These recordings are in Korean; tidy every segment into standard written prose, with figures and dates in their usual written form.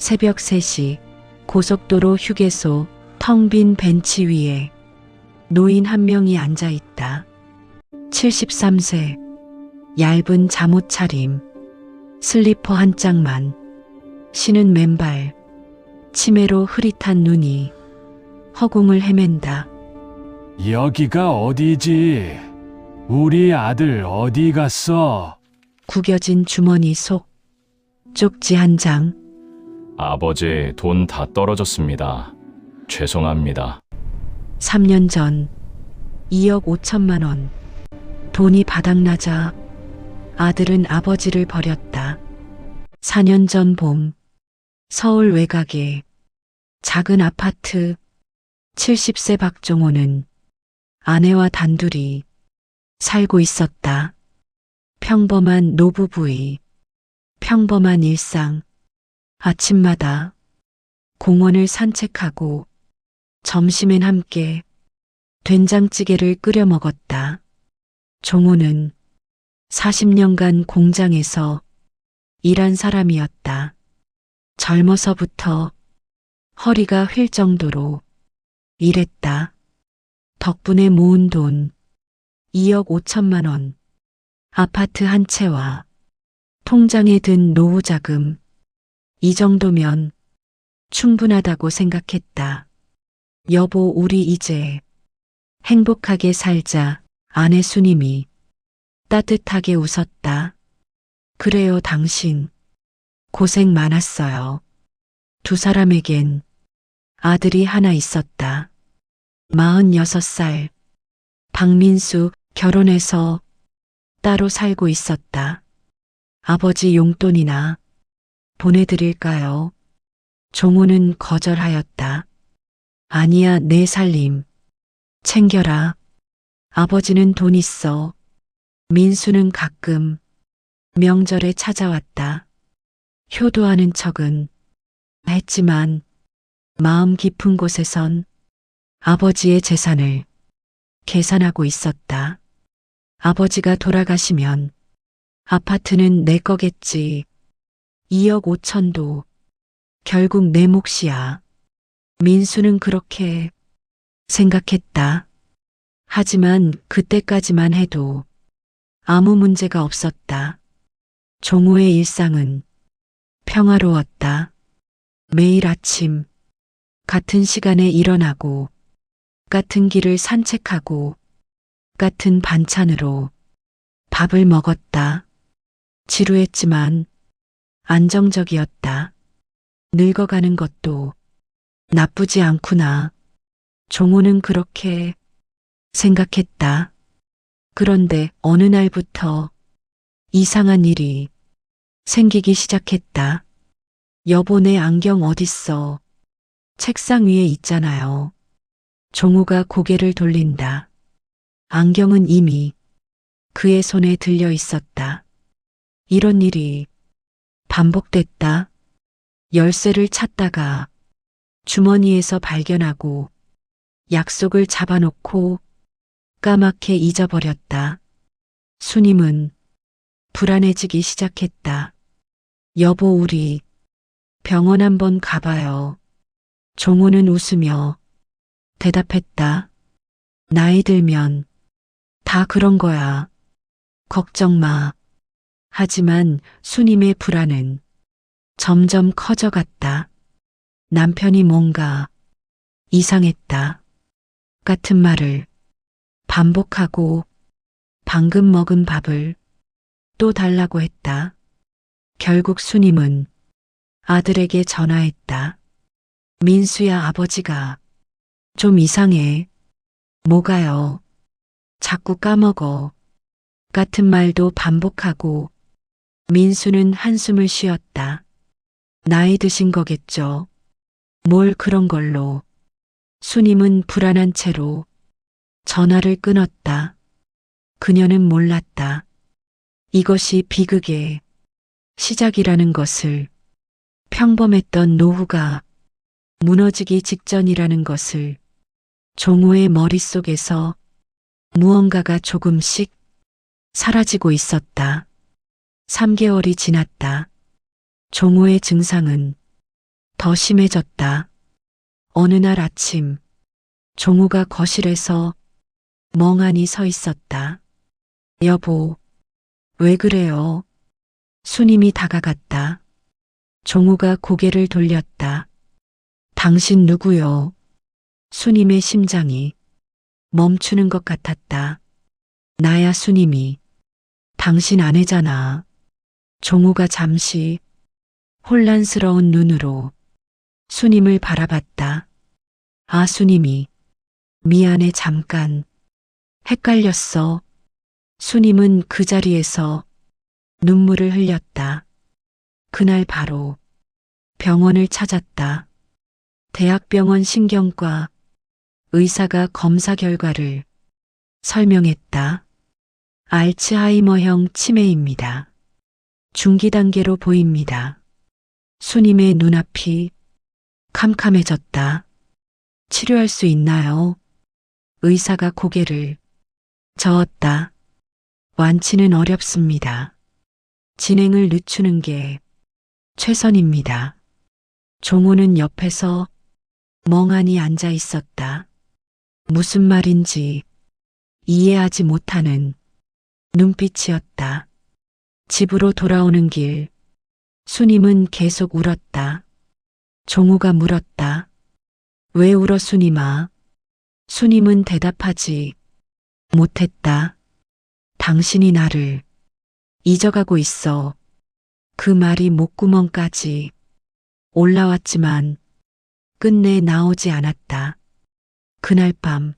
새벽 3시 고속도로 휴게소 텅 빈 벤치 위에 노인 한 명이 앉아 있다. 73세, 얇은 잠옷 차림, 슬리퍼 한 짝만, 신은 맨발, 치매로 흐릿한 눈이 허공을 헤맨다. 여기가 어디지? 우리 아들 어디 갔어? 구겨진 주머니 속 쪽지 한 장. 아버지 돈 다 떨어졌습니다. 죄송합니다. 3년 전 2억 5천만 원. 돈이 바닥나자 아들은 아버지를 버렸다. 4년 전 봄 서울 외곽의 작은 아파트. 70세 박종호는 아내와 단둘이 살고 있었다. 평범한 노부부의 평범한 일상. 아침마다 공원을 산책하고 점심엔 함께 된장찌개를 끓여 먹었다. 종호는 40년간 공장에서 일한 사람이었다. 젊어서부터 허리가 휠 정도로 일했다. 덕분에 모은 돈 2억 5천만 원, 아파트 한 채와 통장에 든 노후 자금, 이 정도면 충분하다고 생각했다. 여보, 우리 이제 행복하게 살자. 아내 수님이 따뜻하게 웃었다. 그래요, 당신 고생 많았어요. 두 사람에겐 아들이 하나 있었다. 46살. 박민수. 결혼해서 따로 살고 있었다. 아버지 용돈이나 보내드릴까요? 종호는 거절하였다. 아니야, 내 살림 챙겨라. 아버지는 돈 있어. 민수는 가끔 명절에 찾아왔다. 효도하는 척은 했지만 마음 깊은 곳에선 아버지의 재산을 계산하고 있었다. 아버지가 돌아가시면 아파트는 내 거겠지. 2억 5천도 결국 내 몫이야. 민수는 그렇게 생각했다. 하지만 그때까지만 해도 아무 문제가 없었다. 종호의 일상은 평화로웠다. 매일 아침 같은 시간에 일어나고 같은 길을 산책하고 같은 반찬으로 밥을 먹었다. 지루했지만 안정적이었다. 늙어가는 것도 나쁘지 않구나. 종호는 그렇게 생각했다. 그런데 어느 날부터 이상한 일이 생기기 시작했다. 여보, 내 안경 어딨어? 책상 위에 있잖아요. 종호가 고개를 돌린다. 안경은 이미 그의 손에 들려 있었다. 이런 일이 반복됐다. 열쇠를 찾다가 주머니에서 발견하고 약속을 잡아놓고 까맣게 잊어버렸다. 수님은 불안해지기 시작했다. 여보, 우리 병원 한번 가봐요. 종호는 웃으며 대답했다. 나이 들면 다 그런 거야. 걱정 마. 하지만 수님의 불안은 점점 커져갔다. 남편이 뭔가 이상했다. 같은 말을 반복하고 방금 먹은 밥을 또 달라고 했다. 결국 수님은 아들에게 전화했다. 민수야, 아버지가 좀 이상해. 뭐가요? 자꾸 까먹어. 같은 말도 반복하고 민수는 한숨을 쉬었다. 나이 드신 거겠죠. 뭘 그런 걸로. 수님은 불안한 채로 전화를 끊었다. 그녀는 몰랐다. 이것이 비극의 시작이라는 것을, 평범했던 노후가 무너지기 직전이라는 것을. 종호의 머릿속에서 무언가가 조금씩 사라지고 있었다. 3개월이 지났다. 종호의 증상은 더 심해졌다. 어느 날 아침, 종우가 거실에서 멍하니 서 있었다. 여보, 왜 그래요? 수님이 다가갔다. 종우가 고개를 돌렸다. 당신 누구요? 수님의 심장이 멈추는 것 같았다. 나야 수님이. 당신 아내잖아. 종우가 잠시 혼란스러운 눈으로 수님을 바라봤다. 아, 수님이. 미안해, 잠깐. 헷갈렸어. 수님은 그 자리에서 눈물을 흘렸다. 그날 바로 병원을 찾았다. 대학병원 신경과 의사가 검사 결과를 설명했다. 알츠하이머형 치매입니다. 중기 단계로 보입니다. 수님의 눈앞이 캄캄해졌다. 치료할 수 있나요? 의사가 고개를 저었다. 완치는 어렵습니다. 진행을 늦추는 게 최선입니다. 종우는 옆에서 멍하니 앉아 있었다. 무슨 말인지 이해하지 못하는 눈빛이었다. 집으로 돌아오는 길, 수님은 계속 울었다. 종우가 물었다. 왜 울어, 수님아? 수님은 대답하지 못했다. 당신이 나를 잊어가고 있어. 그 말이 목구멍까지 올라왔지만 끝내 나오지 않았다. 그날 밤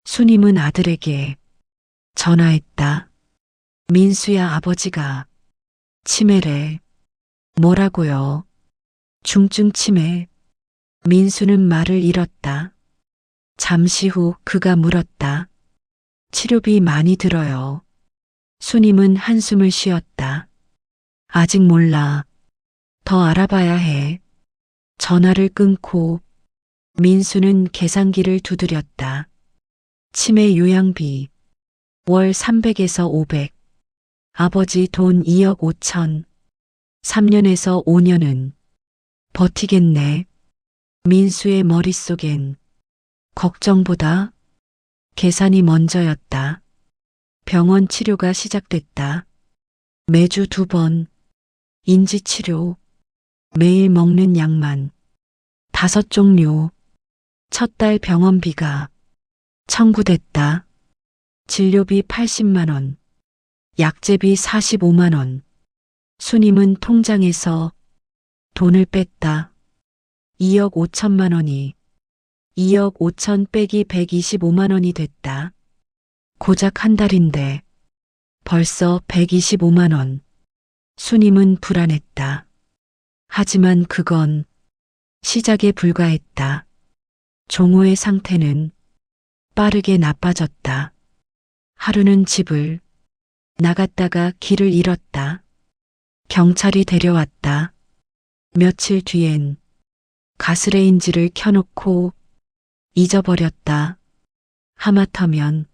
수님은 아들에게 전화했다. 민수야, 아버지가 치매래. 뭐라고요? 중증 치매. 민수는 말을 잃었다. 잠시 후 그가 물었다. 치료비 많이 들어요. 수님은 한숨을 쉬었다. 아직 몰라. 더 알아봐야 해. 전화를 끊고 민수는 계산기를 두드렸다. 치매 요양비 월 300에서 500. 아버지 돈 2억 5천. 3년에서 5년은 버티겠네. 민수의 머릿속엔 걱정보다 계산이 먼저였다. 병원 치료가 시작됐다. 매주 2번 인지치료, 매일 먹는 약만 5종류. 첫 달 병원비가 청구됐다. 진료비 80만 원, 약제비 45만 원. 수님은 통장에서 돈을 뺐다. 2억 5천만 원이 2억 5천 빼기 125만 원이 됐다. 고작 한 달인데 벌써 125만 원. 수님은 불안했다. 하지만 그건 시작에 불과했다. 종호의 상태는 빠르게 나빠졌다. 하루는 집을 나갔다가 길을 잃었다. 경찰이 데려왔다. 며칠 뒤엔 가스레인지를 켜놓고 잊어버렸다. 하마터면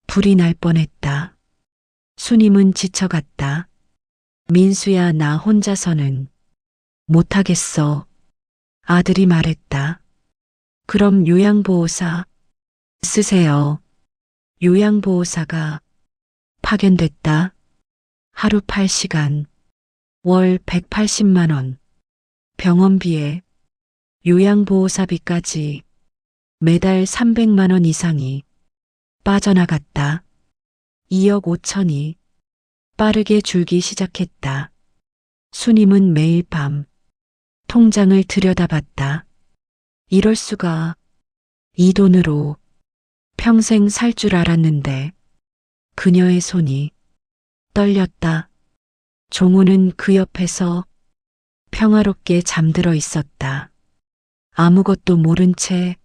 불이 날 뻔했다. 수님은 지쳐갔다. 민수야, 나 혼자서는 못하겠어. 아들이 말했다. 그럼 요양보호사 쓰세요. 요양보호사가 파견됐다. 하루 8시간, 월 180만 원. 병원비에 요양보호사비까지 매달 300만 원 이상이 빠져나갔다. 2억 5천이 빠르게 줄기 시작했다. 수님은 매일 밤 통장을 들여다봤다. 이럴 수가. 이 돈으로 평생 살 줄 알았는데. 그녀의 손이 떨렸다. 종우는 그 옆에서 평화롭게 잠들어 있었다. 아무것도 모른 채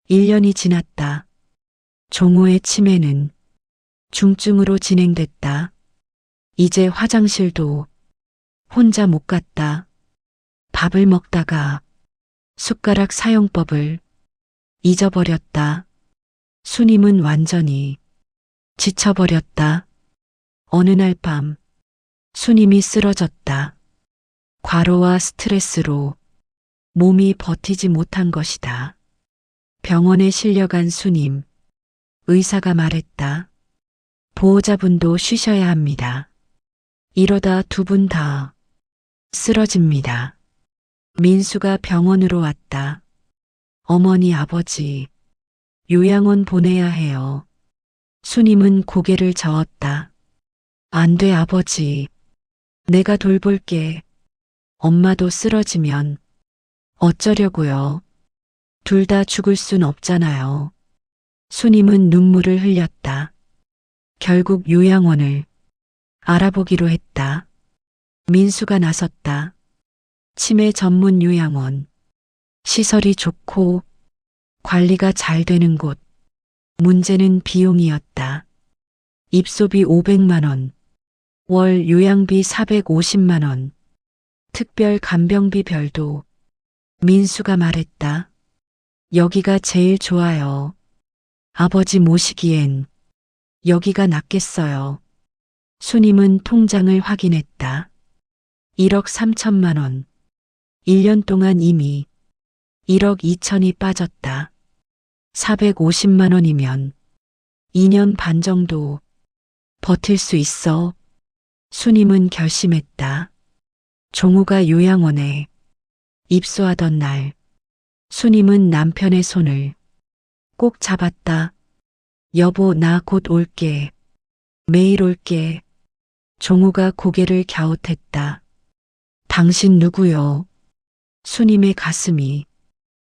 1년이 지났다. 종우의 치매는 중증으로 진행됐다. 이제 화장실도 혼자 못 갔다. 밥을 먹다가 숟가락 사용법을 잊어버렸다. 수님은 완전히 지쳐버렸다. 어느 날 밤 수님이 쓰러졌다. 과로와 스트레스로 몸이 버티지 못한 것이다. 병원에 실려간 수님. 의사가 말했다. 보호자분도 쉬셔야 합니다. 이러다 두 분 다 쓰러집니다. 민수가 병원으로 왔다. 어머니, 아버지, 요양원 보내야 해요. 수님은 고개를 저었다. 안 돼, 아버지. 내가 돌볼게. 엄마도 쓰러지면 어쩌려고요. 둘 다 죽을 순 없잖아요. 수님은 눈물을 흘렸다. 결국 요양원을 알아보기로 했다. 민수가 나섰다. 치매 전문 요양원. 시설이 좋고 관리가 잘 되는 곳. 문제는 비용이었다. 입소비 500만 원. 월 요양비 450만 원. 특별 간병비 별도. 민수가 말했다. 여기가 제일 좋아요. 아버지 모시기엔 여기가 낫겠어요. 수님은 통장을 확인했다. 1억 3천만 원. 1년 동안 이미 1억 2천이 빠졌다. 450만 원이면 2년 반 정도 버틸 수 있어. 수님은 결심했다. 종우가 요양원에 입소하던 날, 수님은 남편의 손을 꼭 잡았다. 여보, 나 곧 올게. 매일 올게. 종우가 고개를 갸웃했다. 당신 누구요? 수님의 가슴이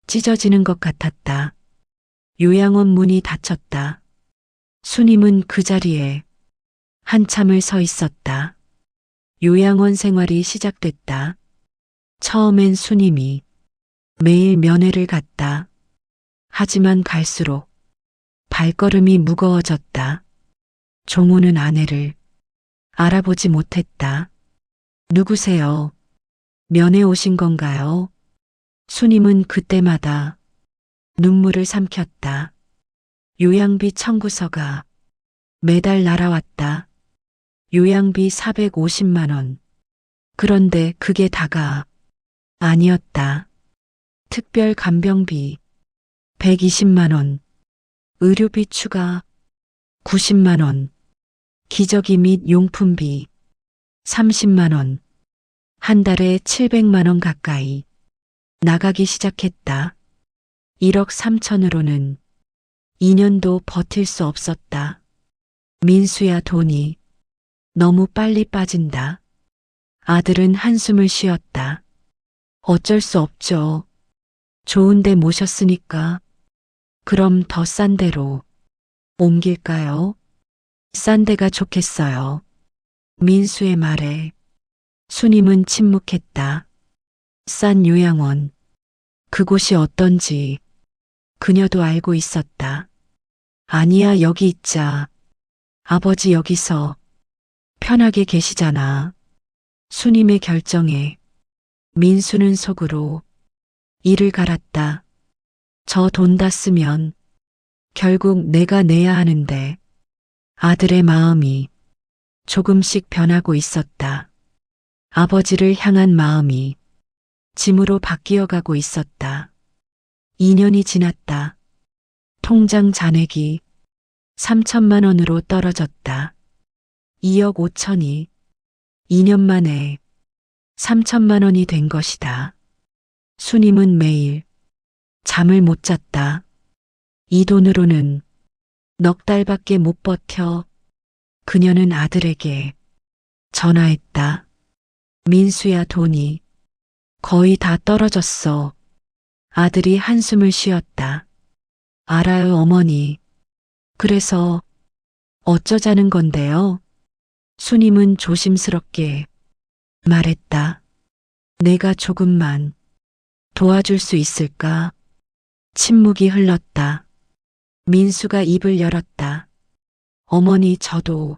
찢어지는 것 같았다. 요양원 문이 닫혔다. 수님은 그 자리에 한참을 서 있었다. 요양원 생활이 시작됐다. 처음엔 수님이 매일 면회를 갔다. 하지만 갈수록 발걸음이 무거워졌다. 종우는 아내를 알아보지 못했다. 누구세요? 면회 오신 건가요? 수님은 그때마다 눈물을 삼켰다. 요양비 청구서가 매달 날아왔다. 요양비 450만 원. 그런데 그게 다가 아니었다. 특별 간병비 120만 원. 의료비 추가 90만 원. 기저귀 및 용품비 30만 원. 한 달에 700만 원 가까이 나가기 시작했다. 1억 3천으로는 2년도 버틸 수 없었다. 민수야, 돈이 너무 빨리 빠진다. 아들은 한숨을 쉬었다. 어쩔 수 없죠. 좋은 데 모셨으니까. 그럼 더 싼 데로 옮길까요? 싼 데가 좋겠어요. 민수의 말에 수님은 침묵했다. 싼 요양원. 그곳이 어떤지 그녀도 알고 있었다. 아니야, 여기 있자. 아버지 여기서 편하게 계시잖아. 수님의 결정에 민수는 속으로 이를 갈았다. 저 돈 다 쓰면 결국 내가 내야 하는데. 아들의 마음이 조금씩 변하고 있었다. 아버지를 향한 마음이 짐으로 바뀌어 가고 있었다. 2년이 지났다. 통장 잔액이 3천만 원으로 떨어졌다. 2억 5천이 2년 만에 3천만 원이 된 것이다. 수님은 매일 잠을 못 잤다. 이 돈으로는 넉 달밖에 못 버텨. 그녀는 아들에게 전화했다. 민수야, 돈이 거의 다 떨어졌어. 아들이 한숨을 쉬었다. 알아요, 어머니. 그래서 어쩌자는 건데요? 수님은 조심스럽게 말했다. 내가 조금만 도와줄 수 있을까? 침묵이 흘렀다. 민수가 입을 열었다. 어머니, 저도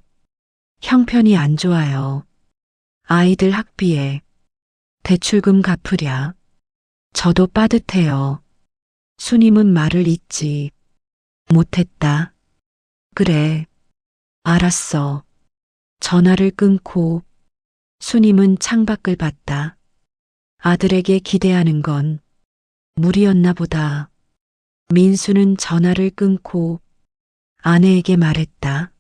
형편이 안 좋아요. 아이들 학비에 대출금 갚으랴. 저도 빠듯해요. 수님은 말을 잇지 못했다. 그래, 알았어. 전화를 끊고 수님은 창밖을 봤다. 아들에게 기대하는 건 무리였나 보다. 민수는 전화를 끊고 아내에게 말했다.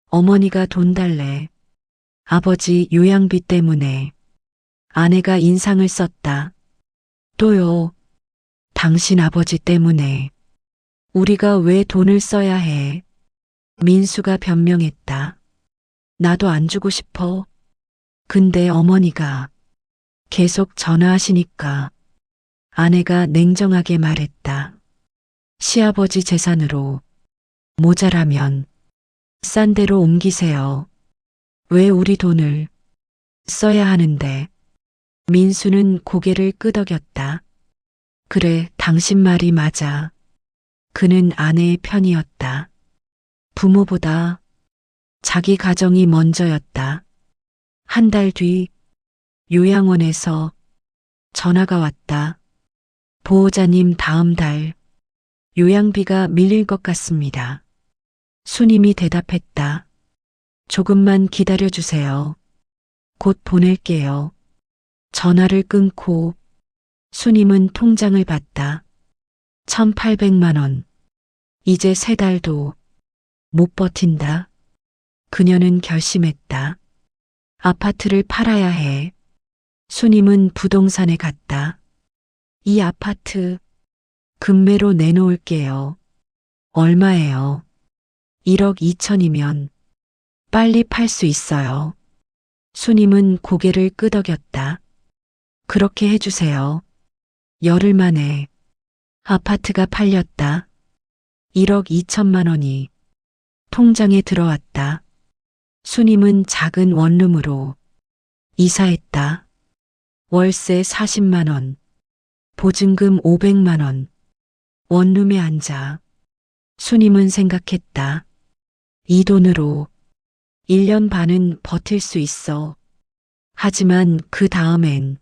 어머니가 돈 달래. 아버지 요양비 때문에. 아내가 인상을 썼다. 또요. 당신 아버지 때문에. 우리가 왜 돈을 써야 해? 민수가 변명했다. 나도 안 주고 싶어. 근데 어머니가 계속 전화하시니까. 아내가 냉정하게 말했다. 시아버지 재산으로 모자라면 싼 데로 옮기세요. 왜 우리 돈을 써야 하는데? 민수는 고개를 끄덕였다. 그래, 당신 말이 맞아. 그는 아내의 편이었다. 부모보다 자기 가정이 먼저였다. 한 달 뒤 요양원에서 전화가 왔다. 보호자님 다음 달 요양비가 밀릴 것 같습니다. 수님이 대답했다. 조금만 기다려주세요. 곧 보낼게요. 전화를 끊고 수님은 통장을 봤다. 1,800만 원. 이제 3달도 못 버틴다. 그녀는 결심했다. 아파트를 팔아야 해. 수님은 부동산에 갔다. 이 아파트 금매로 내놓을게요. 얼마예요? 1억 2천이면 빨리 팔 수 있어요. 수님은 고개를 끄덕였다. 그렇게 해주세요. 열흘 만에 아파트가 팔렸다. 1억 2천만 원이 통장에 들어왔다. 수님은 작은 원룸으로 이사했다. 월세 40만 원, 보증금 500만 원. 원룸에 앉아 수님은 생각했다. 이 돈으로 1년 반은 버틸 수 있어. 하지만 그 다음엔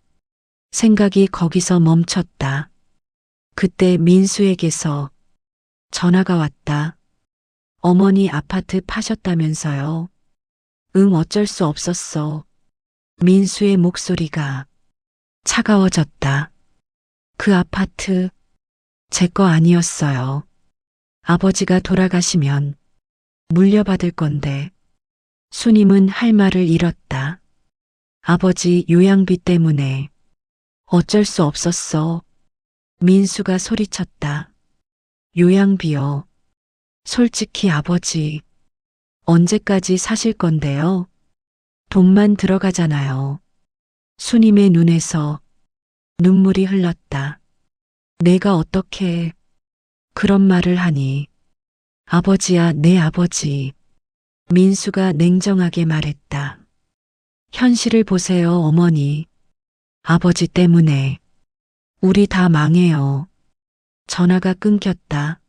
생각이 거기서 멈췄다. 그때 민수에게서 전화가 왔다. 어머니 아파트 파셨다면서요? 응, 어쩔 수 없었어. 민수의 목소리가 차가워졌다. 그 아파트 제 거 아니었어요. 아버지가 돌아가시면 물려받을 건데. 수님은 할 말을 잃었다. 아버지 요양비 때문에 어쩔 수 없었어. 민수가 소리쳤다. 요양비요. 솔직히 아버지, 언제까지 사실 건데요? 돈만 들어가잖아요. 수님의 눈에서 눈물이 흘렀다. 내가 어떻게 그런 말을 하니? 아버지야, 내 아버지. 민수가 냉정하게 말했다. 현실을 보세요, 어머니. 아버지 때문에 우리 다 망해요. 전화가 끊겼다.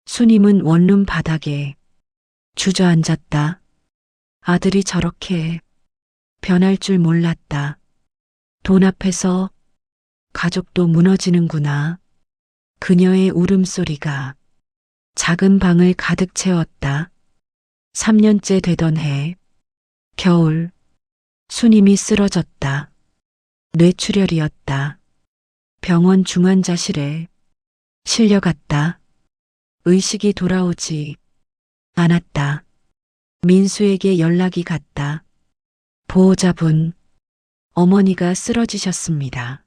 수님은 원룸 바닥에 주저앉았다. 아들이 저렇게 변할 줄 몰랐다. 돈 앞에서 가족도 무너지는구나. 그녀의 울음소리가 작은 방을 가득 채웠다. 3년째 되던 해, 겨울, 수님이 쓰러졌다. 뇌출혈이었다. 병원 중환자실에 실려갔다. 의식이 돌아오지 않았다. 민수에게 연락이 갔다. 보호자분, 어머니가 쓰러지셨습니다.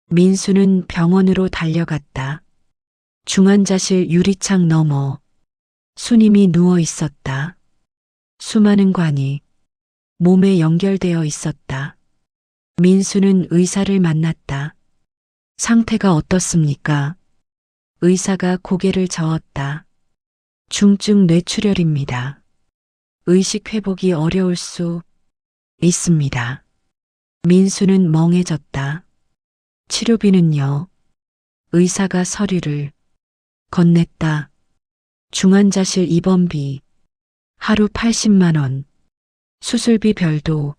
민수는 병원으로 달려갔다. 중환자실 유리창 너머 수님이 누워 있었다. 수많은 관이 몸에 연결되어 있었다. 민수는 의사를 만났다. 상태가 어떻습니까? 의사가 고개를 저었다. 중증 뇌출혈입니다. 의식 회복이 어려울 수 있습니다. 민수는 멍해졌다. 치료비는요? 의사가 서류를 건넸다. 중환자실 입원비 하루 80만 원. 수술비 별도.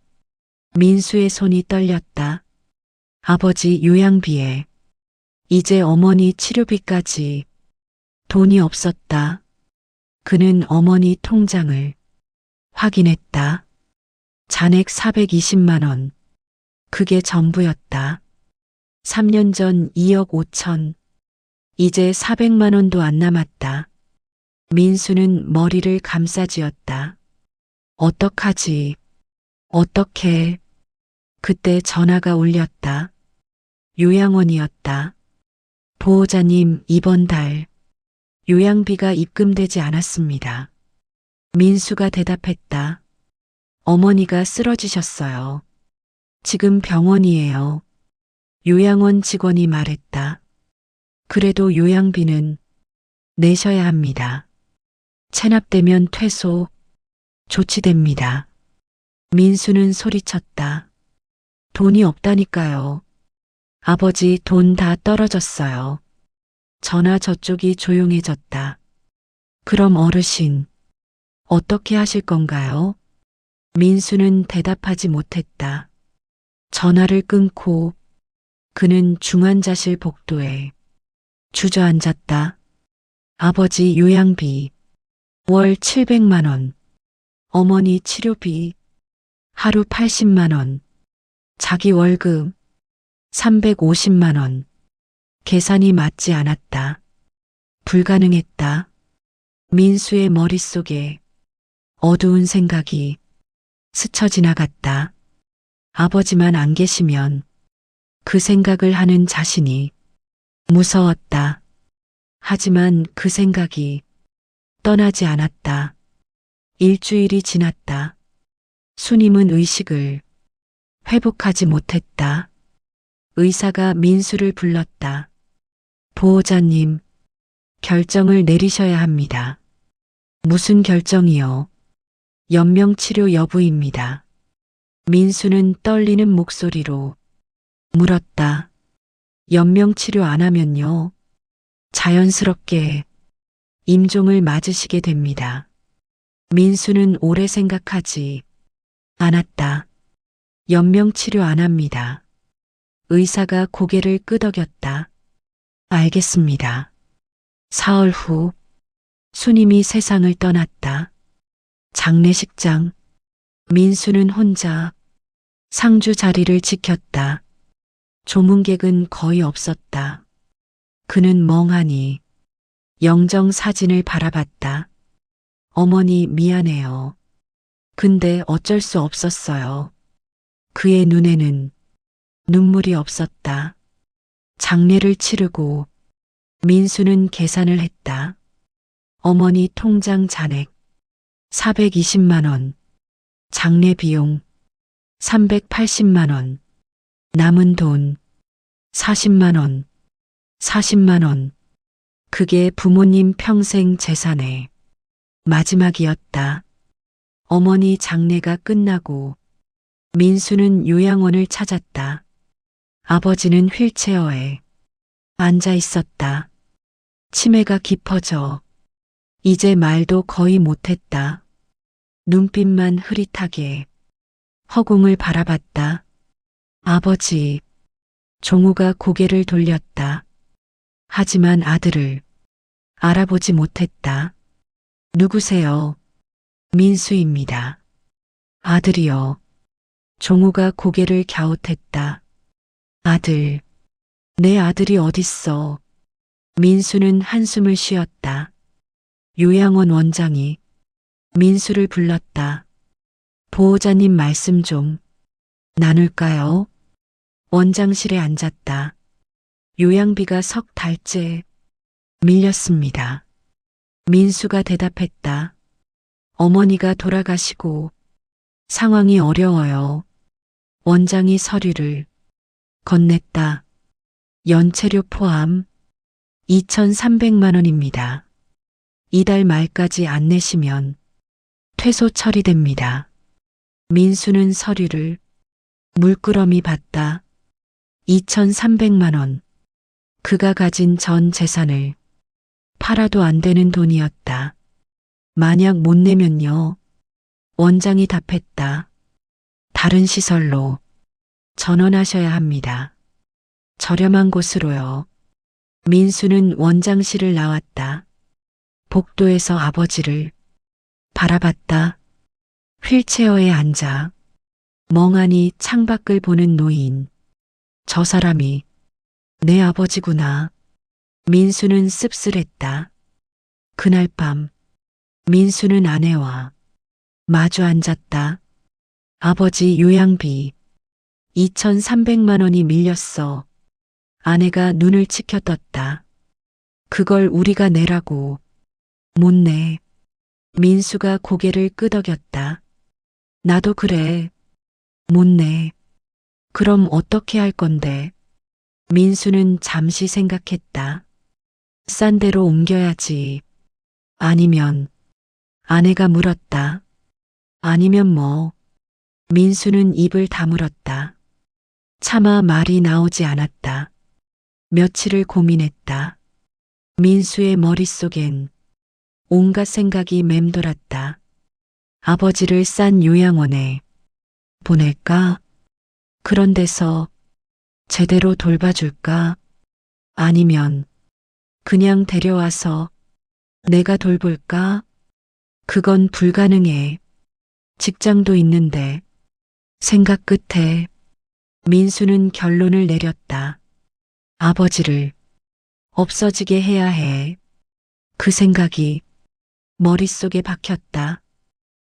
민수의 손이 떨렸다. 아버지 요양비에 이제 어머니 치료비까지 돈이 없었다. 그는 어머니 통장을 확인했다. 잔액 420만 원. 그게 전부였다. 3년 전 2억 5천. 이제 400만 원도 안 남았다. 민수는 머리를 감싸쥐었다. 어떡하지? 어떡해? 그때 전화가 울렸다. 요양원이었다. 보호자님, 이번 달 요양비가 입금되지 않았습니다. 민수가 대답했다. 어머니가 쓰러지셨어요. 지금 병원이에요. 요양원 직원이 말했다. 그래도 요양비는 내셔야 합니다. 체납되면 퇴소, 조치됩니다. 민수는 소리쳤다. 돈이 없다니까요. 아버지 돈 다 떨어졌어요. 전화 저쪽이 조용해졌다. 그럼 어르신, 어떻게 하실 건가요? 민수는 대답하지 못했다. 전화를 끊고 그는 중환자실 복도에 주저앉았다. 아버지 요양비 월 700만 원, 어머니 치료비 하루 80만 원, 자기 월급 350만 원. 계산이 맞지 않았다. 불가능했다. 민수의 머릿속에 어두운 생각이 스쳐 지나갔다. 아버지만 안 계시면 그 생각을 하는 자신이 무서웠다. 하지만 그 생각이 떠나지 않았다. 일주일이 지났다. 수님은 의식을 회복하지 못했다. 의사가 민수를 불렀다. 보호자님, 결정을 내리셔야 합니다. 무슨 결정이요? 연명치료 여부입니다. 민수는 떨리는 목소리로 물었다. 연명치료 안 하면요. 자연스럽게 임종을 맞으시게 됩니다. 민수는 오래 생각하지 않았다. 연명치료 안 합니다. 의사가 고개를 끄덕였다. 알겠습니다. 사흘 후 수님이 세상을 떠났다. 장례식장. 민수는 혼자 상주 자리를 지켰다. 조문객은 거의 없었다. 그는 멍하니 영정 사진을 바라봤다. 어머니 미안해요. 근데 어쩔 수 없었어요. 그의 눈에는 눈물이 없었다. 장례를 치르고 민수는 계산을 했다. 어머니 통장 잔액 420만 원, 장례 비용 380만 원, 남은 돈 40만 원, 40만 원. 그게 부모님 평생 재산의 마지막이었다. 어머니 장례가 끝나고 민수는 요양원을 찾았다. 아버지는 휠체어에 앉아 있었다. 치매가 깊어져 이제 말도 거의 못했다. 눈빛만 흐릿하게 허공을 바라봤다. 아버지, 종우가 고개를 돌렸다. 하지만 아들을 알아보지 못했다. 누구세요? 민수입니다. 아들이요. 종우가 고개를 갸웃했다. 아들, 내 아들이 어딨어? 민수는 한숨을 쉬었다. 요양원 원장이 민수를 불렀다. 보호자님 말씀 좀 나눌까요? 원장실에 앉았다. 요양비가 석 달째 밀렸습니다. 민수가 대답했다. 어머니가 돌아가시고 상황이 어려워요. 원장이 서류를 건넸다. 연체료 포함 2,300만 원입니다. 이달 말까지 안 내시면 퇴소 처리됩니다. 민수는 서류를 물끄러미 봤다. 2,300만 원. 그가 가진 전 재산을 팔아도 안 되는 돈이었다. 만약 못 내면요. 원장이 답했다. 다른 시설로 전원하셔야 합니다. 저렴한 곳으로요. 민수는 원장실을 나왔다. 복도에서 아버지를 바라봤다. 휠체어에 앉아 멍하니 창밖을 보는 노인. 저 사람이 내 아버지구나. 민수는 씁쓸했다. 그날 밤 민수는 아내와 마주 앉았다. 아버지 요양비 2,300만 원이 밀렸어. 아내가 눈을 치켜떴다. 그걸 우리가 내라고. 못 내. 민수가 고개를 끄덕였다. 나도 그래. 못 내. 그럼 어떻게 할 건데? 민수는 잠시 생각했다. 싼 데로 옮겨야지. 아니면, 아내가 물었다. 아니면 뭐? 민수는 입을 다물었다. 차마 말이 나오지 않았다. 며칠을 고민했다. 민수의 머릿속엔 온갖 생각이 맴돌았다. 아버지를 싼 요양원에 보낼까? 그런 데서 제대로 돌봐줄까? 아니면 그냥 데려와서 내가 돌볼까? 그건 불가능해. 직장도 있는데. 생각 끝에 민수는 결론을 내렸다. 아버지를 없어지게 해야 해. 그 생각이 머릿속에 박혔다.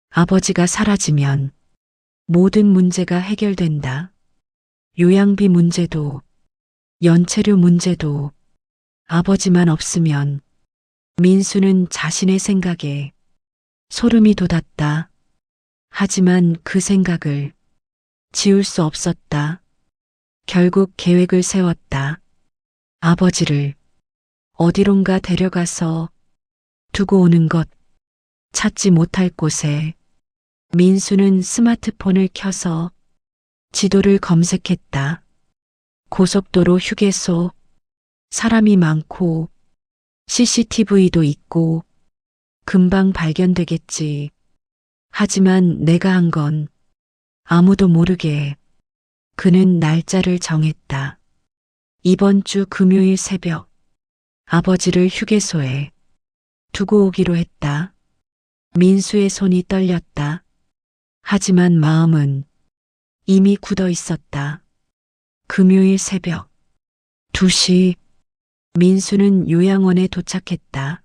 아버지가 사라지면 모든 문제가 해결된다. 요양비 문제도, 연체료 문제도, 아버지만 없으면 민수는 자신의 생각에 소름이 돋았다. 하지만 그 생각을 지울 수 없었다. 결국 계획을 세웠다. 아버지를 어디론가 데려가서 두고 오는 것, 찾지 못할 곳에. 민수는 스마트폰을 켜서 지도를 검색했다. 고속도로 휴게소, 사람이 많고 CCTV도 있고 금방 발견되겠지. 하지만 내가 한 건 아무도 모르게. 그는 날짜를 정했다. 이번 주 금요일 새벽 아버지를 휴게소에 두고 오기로 했다. 민수의 손이 떨렸다. 하지만 마음은 이미 굳어 있었다. 금요일 새벽 2시 민수는 요양원에 도착했다.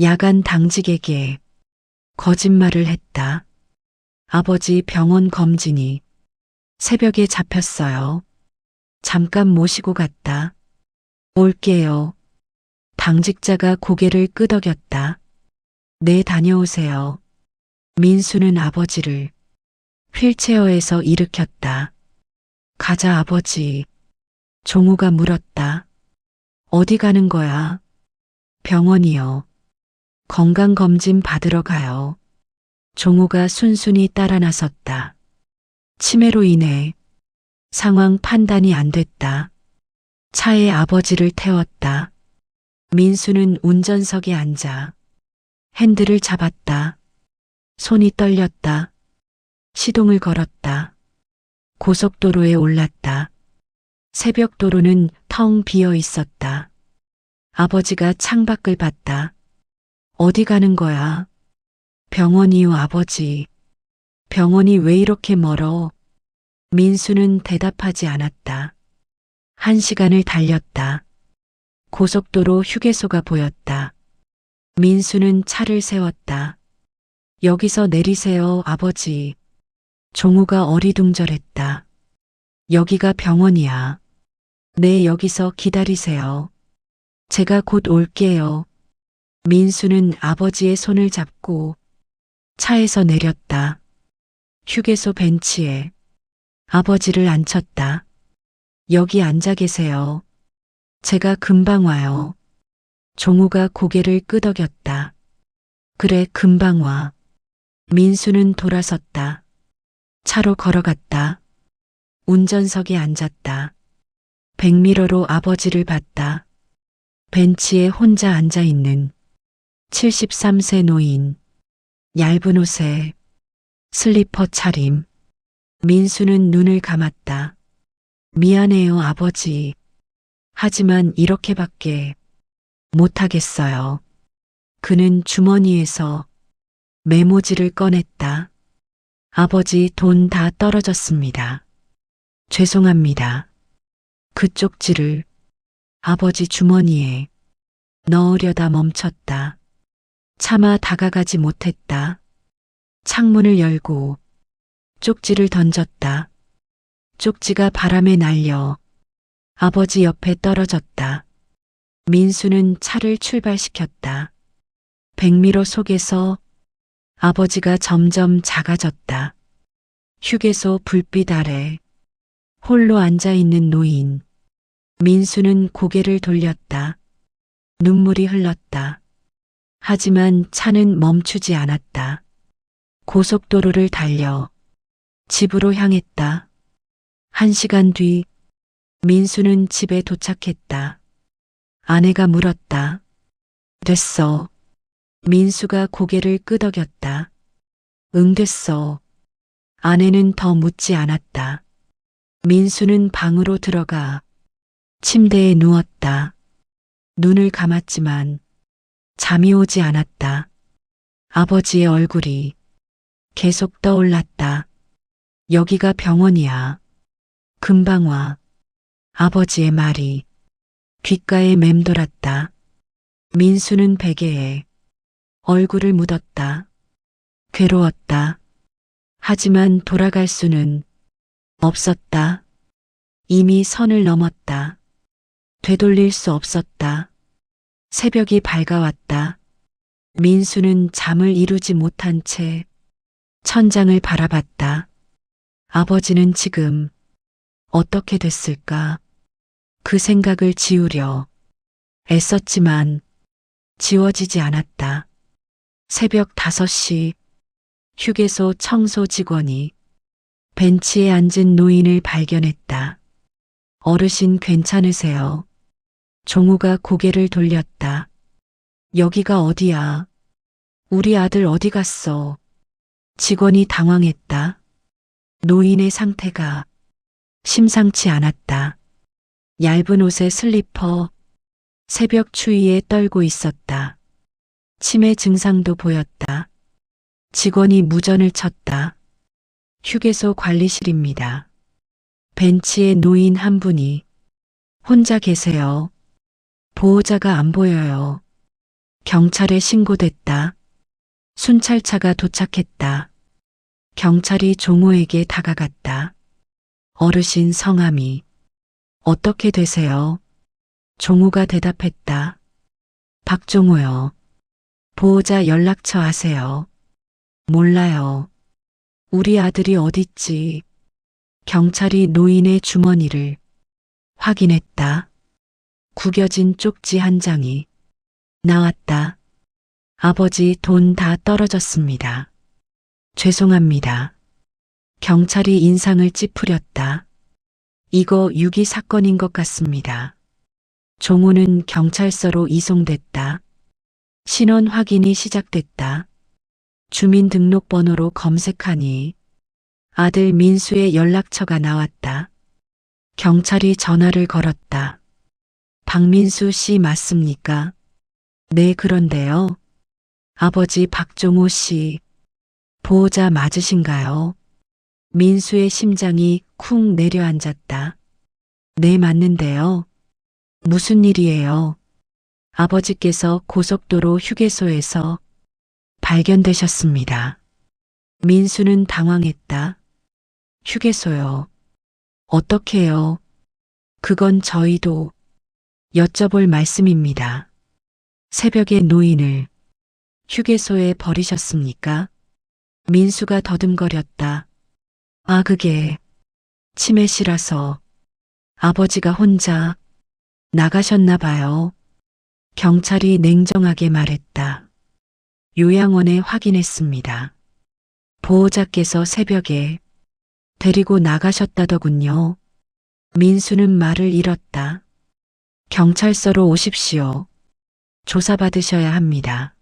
야간 당직에게 거짓말을 했다. 아버지 병원 검진이 새벽에 잡혔어요. 잠깐 모시고 갔다. 올게요. 당직자가 고개를 끄덕였다. 네, 다녀오세요. 민수는 아버지를 휠체어에서 일으켰다. 가자, 아버지. 종우가 물었다. 어디 가는 거야? 병원이요. 건강검진 받으러 가요. 종우가 순순히 따라 나섰다. 치매로 인해 상황 판단이 안 됐다. 차에 아버지를 태웠다. 민수는 운전석에 앉아 핸들을 잡았다. 손이 떨렸다. 시동을 걸었다. 고속도로에 올랐다. 새벽도로는 텅 비어 있었다. 아버지가 창밖을 봤다. 어디 가는 거야? 병원이요, 아버지. 병원이 왜 이렇게 멀어? 민수는 대답하지 않았다. 1시간을 달렸다. 고속도로 휴게소가 보였다. 민수는 차를 세웠다. 여기서 내리세요, 아버지. 종우가 어리둥절했다. 여기가 병원이야. 네, 여기서 기다리세요. 제가 곧 올게요. 민수는 아버지의 손을 잡고 차에서 내렸다. 휴게소 벤치에 아버지를 앉혔다. 여기 앉아 계세요. 제가 금방 와요. 종우가 고개를 끄덕였다. 그래, 금방 와. 민수는 돌아섰다. 차로 걸어갔다. 운전석에 앉았다. 백미러로 아버지를 봤다. 벤치에 혼자 앉아 있는 73세 노인. 얇은 옷에 슬리퍼 차림. 민수는 눈을 감았다. 미안해요, 아버지. 하지만 이렇게밖에 못하겠어요. 그는 주머니에서 메모지를 꺼냈다. 아버지 돈 다 떨어졌습니다. 죄송합니다. 그 쪽지를 아버지 주머니에 넣으려다 멈췄다. 차마 다가가지 못했다. 창문을 열고 쪽지를 던졌다. 쪽지가 바람에 날려 아버지 옆에 떨어졌다. 민수는 차를 출발시켰다. 백미러 속에서 아버지가 점점 작아졌다. 휴게소 불빛 아래 홀로 앉아 있는 노인. 민수는 고개를 돌렸다. 눈물이 흘렀다. 하지만 차는 멈추지 않았다. 고속도로를 달려 집으로 향했다. 1시간 뒤 민수는 집에 도착했다. 아내가 물었다. 됐어. 민수가 고개를 끄덕였다. 응, 됐어. 아내는 더 묻지 않았다. 민수는 방으로 들어가 침대에 누웠다. 눈을 감았지만 잠이 오지 않았다. 아버지의 얼굴이 계속 떠올랐다. 여기가 병원이야. 금방 와. 아버지의 말이 귓가에 맴돌았다. 민수는 베개에 얼굴을 묻었다. 괴로웠다. 하지만 돌아갈 수는 없었다. 이미 선을 넘었다. 되돌릴 수 없었다. 새벽이 밝아왔다. 민수는 잠을 이루지 못한 채 천장을 바라봤다. 아버지는 지금 어떻게 됐을까? 그 생각을 지우려 애썼지만 지워지지 않았다. 새벽 5시 휴게소 청소 직원이 벤치에 앉은 노인을 발견했다. 어르신 괜찮으세요? 종우가 고개를 돌렸다. 여기가 어디야? 우리 아들 어디 갔어? 직원이 당황했다. 노인의 상태가 심상치 않았다. 얇은 옷에 슬리퍼, 새벽 추위에 떨고 있었다. 치매 증상도 보였다. 직원이 무전을 쳤다. 휴게소 관리실입니다. 벤치에 노인 한 분이 혼자 계세요. 보호자가 안 보여요. 경찰에 신고됐다. 순찰차가 도착했다. 경찰이 종호에게 다가갔다. 어르신 성함이 어떻게 되세요? 종호가 대답했다. 박종호요. 보호자 연락처 아세요? 몰라요. 우리 아들이 어딨지? 경찰이 노인의 주머니를 확인했다. 구겨진 쪽지 한 장이 나왔다. 아버지 돈 다 떨어졌습니다. 죄송합니다. 경찰이 인상을 찌푸렸다. 이거 유기 사건인 것 같습니다. 종호는 경찰서로 이송됐다. 신원 확인이 시작됐다. 주민등록번호로 검색하니 아들 민수의 연락처가 나왔다. 경찰이 전화를 걸었다. 박민수 씨 맞습니까? 네, 그런데요. 아버지 박종호 씨, 보호자 맞으신가요? 민수의 심장이 쿵 내려앉았다. 네, 맞는데요. 무슨 일이에요? 아버지께서 고속도로 휴게소에서 발견되셨습니다. 민수는 당황했다. 휴게소요. 어떻게요? 그건 저희도 여쭤볼 말씀입니다. 새벽에 노인을 휴게소에 버리셨습니까? 민수가 더듬거렸다. 아, 그게 치매시라서 아버지가 혼자 나가셨나 봐요. 경찰이 냉정하게 말했다. 요양원에 확인했습니다. 보호자께서 새벽에 데리고 나가셨다더군요. 민수는 말을 잃었다. 경찰서로 오십시오. 조사받으셔야 합니다.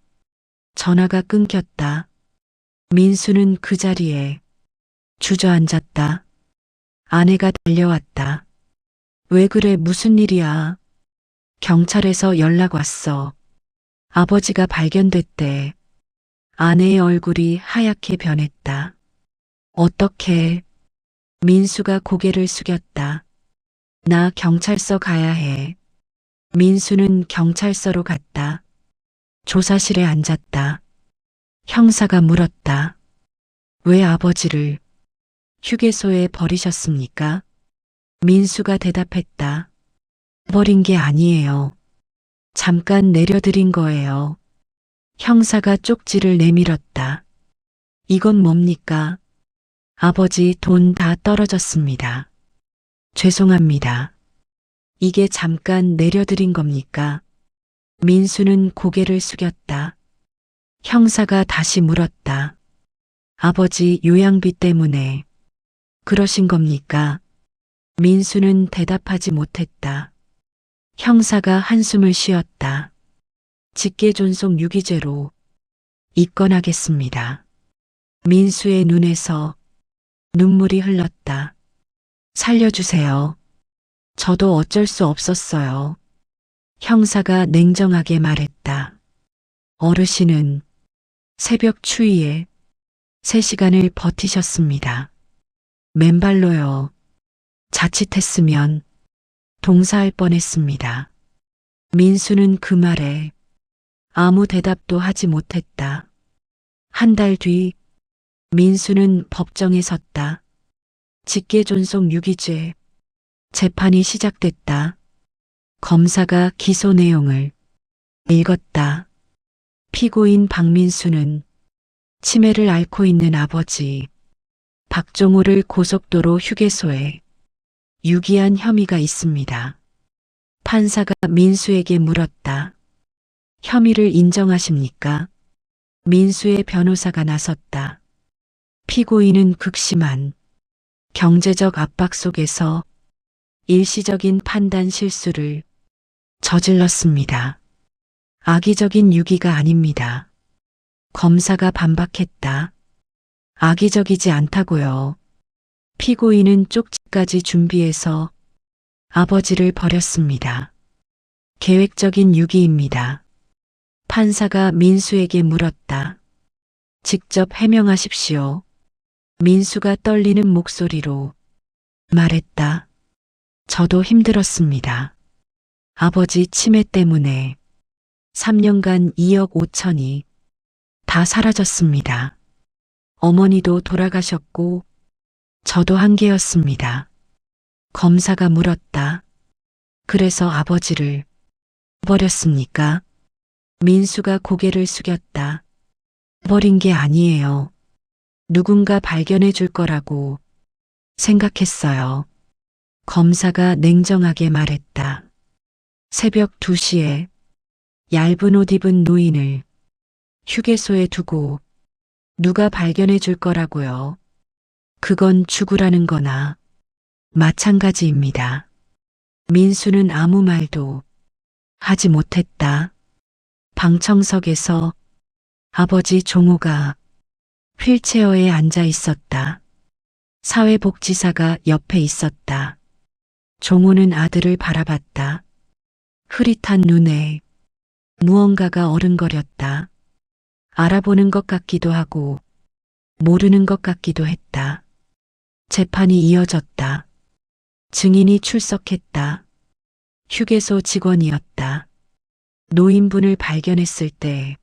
전화가 끊겼다. 민수는 그 자리에 주저앉았다. 아내가 달려왔다. 왜 그래, 무슨 일이야? 경찰에서 연락 왔어. 아버지가 발견됐대. 아내의 얼굴이 하얗게 변했다. 어떻게? 민수가 고개를 숙였다. 나 경찰서 가야 해. 민수는 경찰서로 갔다. 조사실에 앉았다. 형사가 물었다. 왜 아버지를 휴게소에 버리셨습니까? 민수가 대답했다. 버린 게 아니에요. 잠깐 내려드린 거예요. 형사가 쪽지를 내밀었다. 이건 뭡니까? 아버지 돈 다 떨어졌습니다. 죄송합니다. 이게 잠깐 내려드린 겁니까? 민수는 고개를 숙였다. 형사가 다시 물었다. 아버지 요양비 때문에 그러신 겁니까? 민수는 대답하지 못했다. 형사가 한숨을 쉬었다. 직계존속 유기죄로 입건하겠습니다. 민수의 눈에서 눈물이 흘렀다. 살려주세요. 저도 어쩔 수 없었어요. 형사가 냉정하게 말했다. 어르신은 새벽 추위에 3시간을 버티셨습니다. 맨발로요. 자칫했으면 동사할 뻔했습니다. 민수는 그 말에 아무 대답도 하지 못했다. 한 달 뒤 민수는 법정에 섰다. 직계존속 유기죄 재판이 시작됐다. 검사가 기소 내용을 읽었다. 피고인 박민수는 치매를 앓고 있는 아버지 박종호를 고속도로 휴게소에 유기한 혐의가 있습니다. 판사가 민수에게 물었다. 혐의를 인정하십니까? 민수의 변호사가 나섰다. 피고인은 극심한 경제적 압박 속에서 일시적인 판단 실수를 저질렀습니다. 악의적인 유기가 아닙니다. 검사가 반박했다. 악의적이지 않다고요. 피고인은 쪽지까지 준비해서 아버지를 버렸습니다. 계획적인 유기입니다. 판사가 민수에게 물었다. 직접 해명하십시오. 민수가 떨리는 목소리로 말했다. 저도 힘들었습니다. 아버지 치매 때문에 3년간 2억 5천이 다 사라졌습니다. 어머니도 돌아가셨고 저도 한계였습니다. 검사가 물었다. 그래서 아버지를 버렸습니까? 민수가 고개를 숙였다. 버린 게 아니에요. 누군가 발견해 줄 거라고 생각했어요. 검사가 냉정하게 말했다. 새벽 2시에 얇은 옷 입은 노인을 휴게소에 두고 누가 발견해 줄 거라고요. 그건 죽으라는 거나 마찬가지입니다. 민수는 아무 말도 하지 못했다. 방청석에서 아버지 종호가 휠체어에 앉아 있었다. 사회복지사가 옆에 있었다. 종호는 아들을 바라봤다. 흐릿한 눈에 무언가가 어른거렸다. 알아보는 것 같기도 하고 모르는 것 같기도 했다. 재판이 이어졌다. 증인이 출석했다. 휴게소 직원이었다. 노인분을 발견했을 때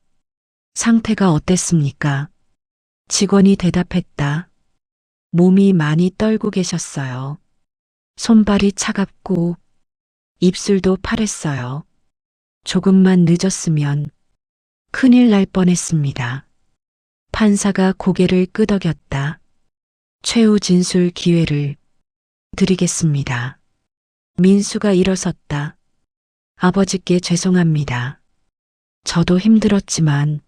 상태가 어땠습니까? 직원이 대답했다. 몸이 많이 떨고 계셨어요. 손발이 차갑고 입술도 파랬어요. 조금만 늦었으면 큰일 날 뻔했습니다. 판사가 고개를 끄덕였다. 최후 진술 기회를 드리겠습니다. 민수가 일어섰다. 아버지께 죄송합니다. 저도 힘들었지만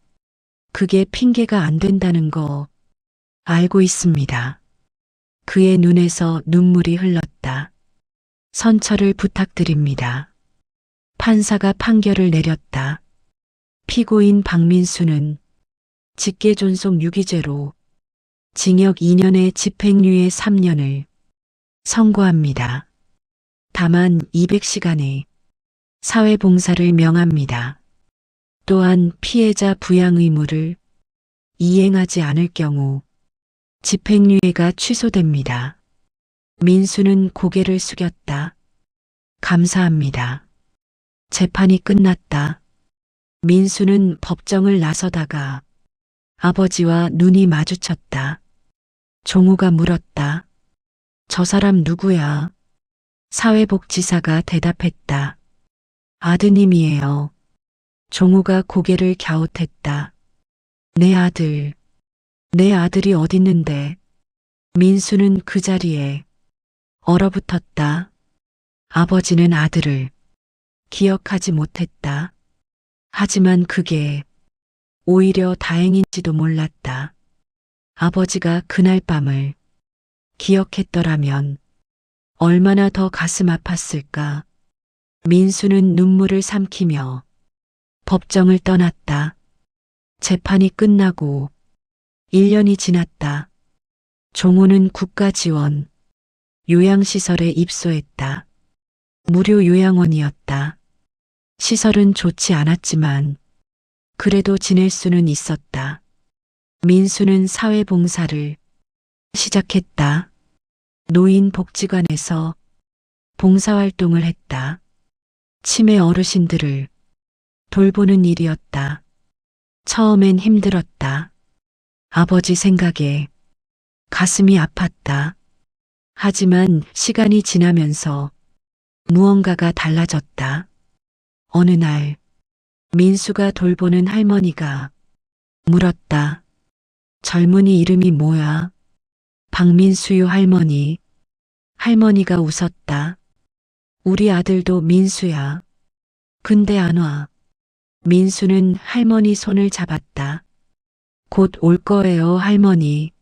그게 핑계가 안 된다는 거 알고 있습니다. 그의 눈에서 눈물이 흘렀다. 선처를 부탁드립니다. 판사가 판결을 내렸다. 피고인 박민수는 직계존속 유기죄로 징역 2년에 집행유예 3년을 선고합니다. 다만 200시간의 사회봉사를 명합니다. 또한 피해자 부양 의무를 이행하지 않을 경우 집행유예가 취소됩니다. 민수는 고개를 숙였다. 감사합니다. 재판이 끝났다. 민수는 법정을 나서다가 아버지와 눈이 마주쳤다. 종우가 물었다. 저 사람 누구야? 사회복지사가 대답했다. 아드님이에요. 종우가 고개를 갸웃했다. 내 아들, 내 아들이 어딨는데? 민수는 그 자리에 얼어붙었다. 아버지는 아들을 기억하지 못했다. 하지만 그게 오히려 다행인지도 몰랐다. 아버지가 그날 밤을 기억했더라면 얼마나 더 가슴 아팠을까. 민수는 눈물을 삼키며 법정을 떠났다. 재판이 끝나고 1년이 지났다. 종우는 국가지원 요양시설에 입소했다. 무료 요양원이었다. 시설은 좋지 않았지만 그래도 지낼 수는 있었다. 민수는 사회봉사를 시작했다. 노인복지관에서 봉사활동을 했다. 치매 어르신들을 돌보는 일이었다. 처음엔 힘들었다. 아버지 생각에 가슴이 아팠다. 하지만 시간이 지나면서 무언가가 달라졌다. 어느 날 민수가 돌보는 할머니가 물었다. 젊은이 이름이 뭐야? 박민수요 할머니. 할머니가 웃었다. 우리 아들도 민수야. 근데 안 와. 민수는 할머니 손을 잡았다. 곧 올 거예요, 할머니.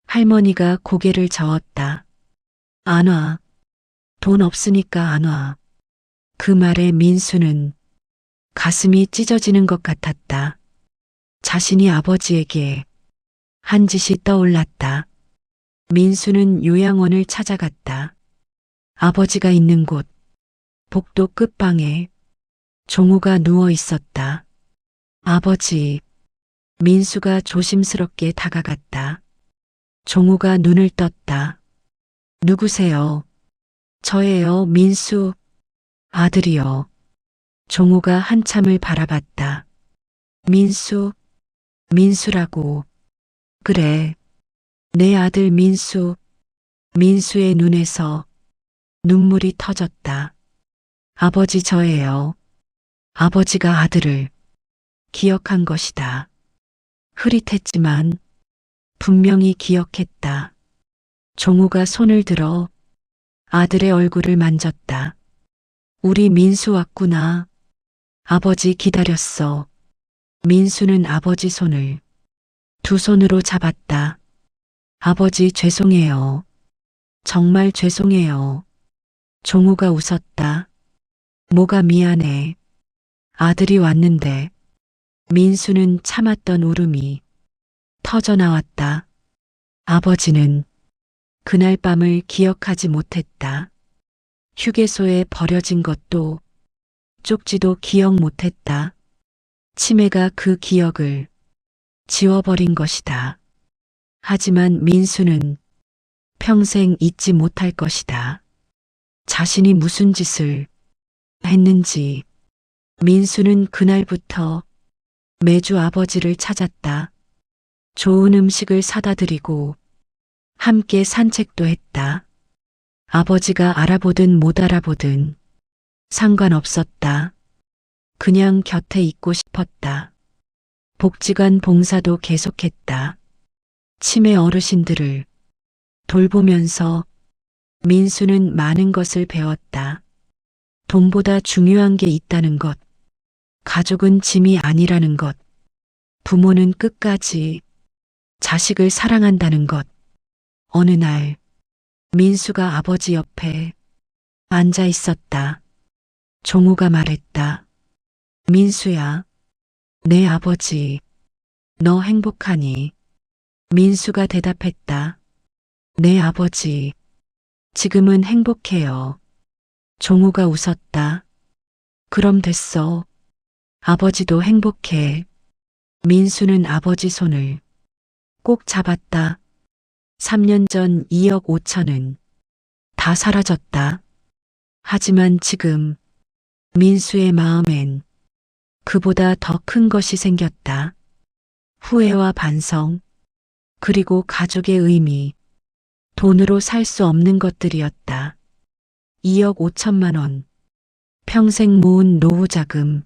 할머니가 고개를 저었다. 안 와. 돈 없으니까 안 와. 그 말에 민수는 가슴이 찢어지는 것 같았다. 자신이 아버지에게 한 짓이 떠올랐다. 민수는 요양원을 찾아갔다. 아버지가 있는 곳, 복도 끝방에 종우가 누워 있었다. 아버지, 민수가 조심스럽게 다가갔다. 종우가 눈을 떴다. 누구세요? 저예요, 민수. 아들이요. 종우가 한참을 바라봤다. 민수, 민수라고. 그래, 내 아들 민수. 민수의 눈에서 눈물이 터졌다. 아버지 저예요. 아버지가 아들을 기억한 것이다. 흐릿했지만 분명히 기억했다. 종우가 손을 들어 아들의 얼굴을 만졌다. 우리 민수 왔구나. 아버지 기다렸어. 민수는 아버지 손을 두 손으로 잡았다. 아버지 죄송해요. 정말 죄송해요. 종우가 웃었다. 뭐가 미안해. 아들이 왔는데. 민수는 참았던 울음이 터져 나왔다. 아버지는 그날 밤을 기억하지 못했다. 휴게소에 버려진 것도 쪽지도 기억 못했다. 치매가 그 기억을 지워버린 것이다. 하지만 민수는 평생 잊지 못할 것이다. 자신이 무슨 짓을 했는지. 민수는 그날부터 매주 아버지를 찾았다. 좋은 음식을 사다 드리고 함께 산책도 했다. 아버지가 알아보든 못 알아보든 상관없었다. 그냥 곁에 있고 싶었다. 복지관 봉사도 계속했다. 치매 어르신들을 돌보면서 민수는 많은 것을 배웠다. 돈보다 중요한 게 있다는 것. 가족은 짐이 아니라는 것. 부모는 끝까지 자식을 사랑한다는 것. 어느 날 민수가 아버지 옆에 앉아 있었다. 종우가 말했다. 민수야, 내 아버지, 너 행복하니? 민수가 대답했다. 내 아버지, 지금은 행복해요. 종우가 웃었다. 그럼 됐어. 아버지도 행복해. 민수는 아버지 손을 꼭 잡았다. 3년 전 2억 5천은 다 사라졌다. 하지만 지금 민수의 마음엔 그보다 더 큰 것이 생겼다. 후회와 반성, 그리고 가족의 의미, 돈으로 살 수 없는 것들이었다. 2억 5천만 원, 평생 모은 노후 자금,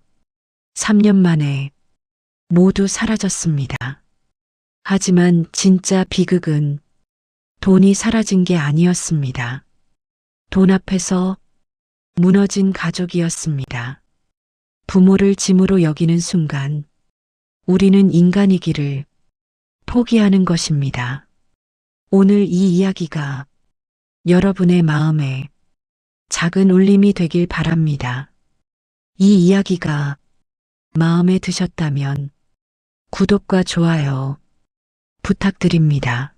3년 만에 모두 사라졌습니다. 하지만 진짜 비극은 돈이 사라진 게 아니었습니다. 돈 앞에서 무너진 가족이었습니다. 부모를 짐으로 여기는 순간 우리는 인간이기를 포기하는 것입니다. 오늘 이 이야기가 여러분의 마음에 작은 울림이 되길 바랍니다. 이 이야기가 마음에 드셨다면 구독과 좋아요 부탁드립니다.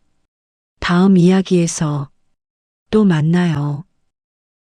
다음 이야기에서 또 만나요.